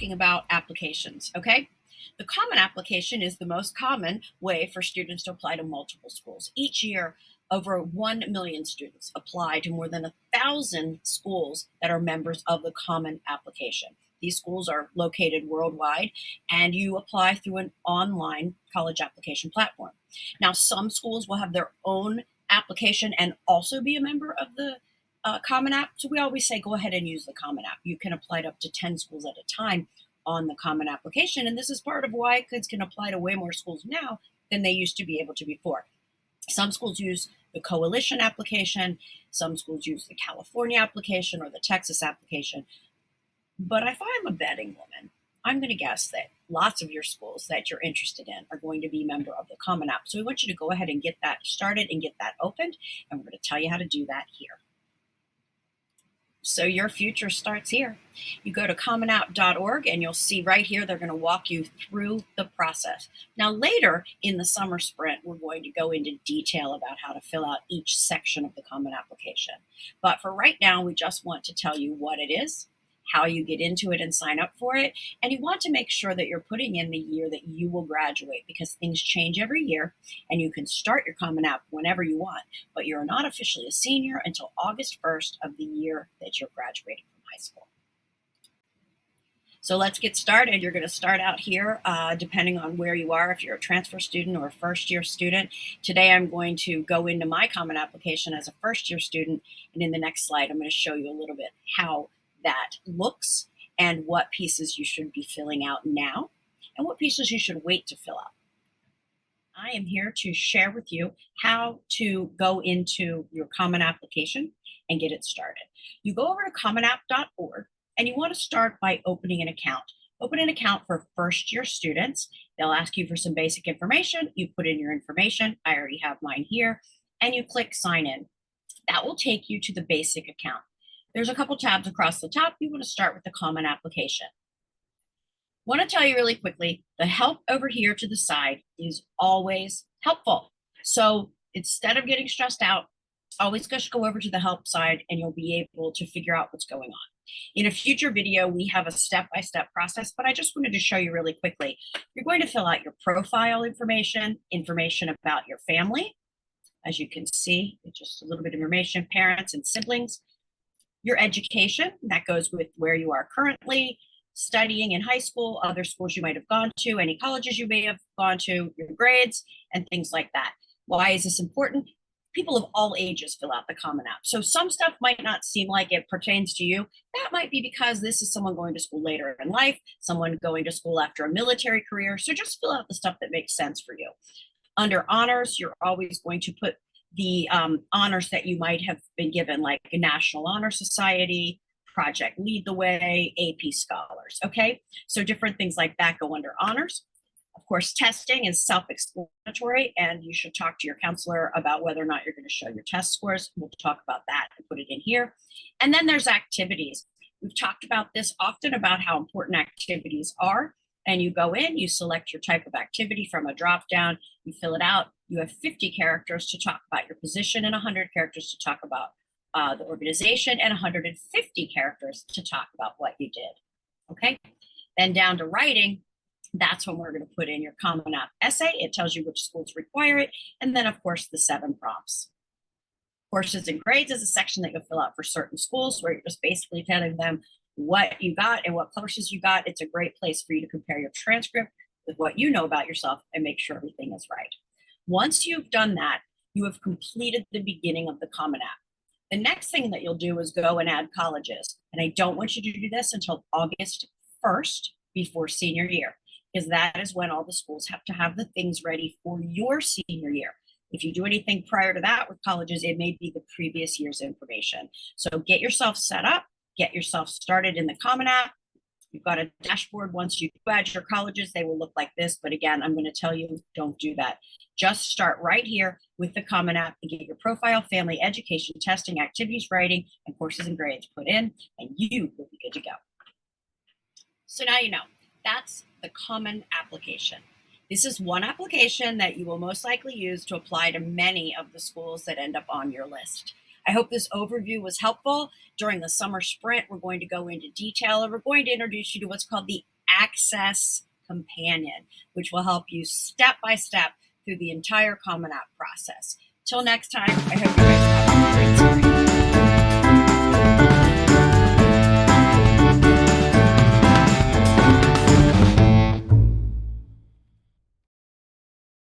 talking about applications, okay? The common application is the most common way for students to apply to multiple schools. Each year, over 1 million students apply to more than 1,000 schools that are members of the common application. These schools are located worldwide, and you apply through an online college application platform. Now, some schools will have their own application and also be a member of the Common App. So we always say, go ahead and use the Common App. You can apply to up to 10 schools at a time on the Common Application. And this is part of why kids can apply to way more schools now than they used to be able to before. Some schools use the Coalition application. Some schools use the California application or the Texas application. But if I'm a betting woman, I'm going to guess that lots of your schools that you're interested in are going to be a member of the Common App. So we want you to go ahead and get that started and get that opened. And we're going to tell you how to do that here. So your future starts here. You go to commonapp.org and you'll see right here, they're going to walk you through the process. Now later in the summer sprint, we're going to go into detail about how to fill out each section of the Common Application. But for right now, we just want to tell you what it is, how you get into it and sign up for it. And you want to make sure that you're putting in the year that you will graduate, because things change every year and you can start your Common App whenever you want, but you're not officially a senior until August 1st of the year that you're graduating from high school. So let's get started. You're going to start out here, depending on where you are, if you're a transfer student or a first-year student. Today, I'm going to go into my Common Application as a first-year student, and in the next slide, I'm going to show you a little bit how that looks and what pieces you should be filling out now and what pieces you should wait to fill out. I am here to share with you how to go into your Common Application and get it started. You go over to commonapp.org and you want to start by opening an account. Open an account for first-year students. They'll ask you for some basic information. You put in your information. I already have mine here, and you click sign in. That will take you to the basic account. There's a couple tabs across the top. You want to start with the Common Application. Want to tell you really quickly, the help over here to the side is always helpful. So instead of getting stressed out, always just go over to the help side and you'll be able to figure out what's going on. In a future video, we have a step-by-step process, but I just wanted to show you really quickly. You're going to fill out your profile information about your family. As you can see, it's just a little bit of information, parents and siblings. Your education, that goes with where you are currently studying in high school, other schools you might have gone to, any colleges you may have gone to, your grades, and things like that. Why is this important? People of all ages fill out the Common App. So some stuff might not seem like it pertains to you. That might be because this is someone going to school later in life, someone going to school after a military career. So just fill out the stuff that makes sense for you. Under honors, you're always going to put the honors that you might have been given, like a National Honor Society, Project Lead the Way, AP Scholars, okay? So different things like that go under honors. Of course, testing is self-explanatory, and you should talk to your counselor about whether or not you're going to show your test scores. We'll talk about that and put it in here. And then there's activities. We've talked about this often, about how important activities are. And you go in, you select your type of activity from a drop-down, you fill it out. You have 50 characters to talk about your position and 100 characters to talk about the organization and 150 characters to talk about what you did, okay? Then down to writing, that's when we're going to put in your Common App essay. It tells you which schools require it. And then, of course, the 7 prompts. Courses and grades is a section that you'll fill out for certain schools where you're just basically telling them what you got and what courses you got. It's a great place for you to compare your transcript with what you know about yourself and make sure everything is right. Once you've done that, you have completed the beginning of the Common App. The next thing that you'll do is go and add colleges. And I don't want you to do this until August 1st before senior year, because that is when all the schools have to have the things ready for your senior year. If you do anything prior to that with colleges, it may be the previous year's information. So get yourself set up, get yourself started in the Common App. You've got a dashboard. Once you add your colleges, they will look like this. But again, I'm going to tell you, don't do that. Just start right here with the Common App and get your profile, family, education, testing, activities, writing, and courses and grades put in, and you will be good to go. So now you know, that's the Common Application. This is one application that you will most likely use to apply to many of the schools that end up on your list. I hope this overview was helpful. During the summer sprint, we're going to go into detail, and we're going to introduce you to what's called the Access Companion, which will help you step by step through the entire Common App process. Till next time, I hope you guys have a great spring.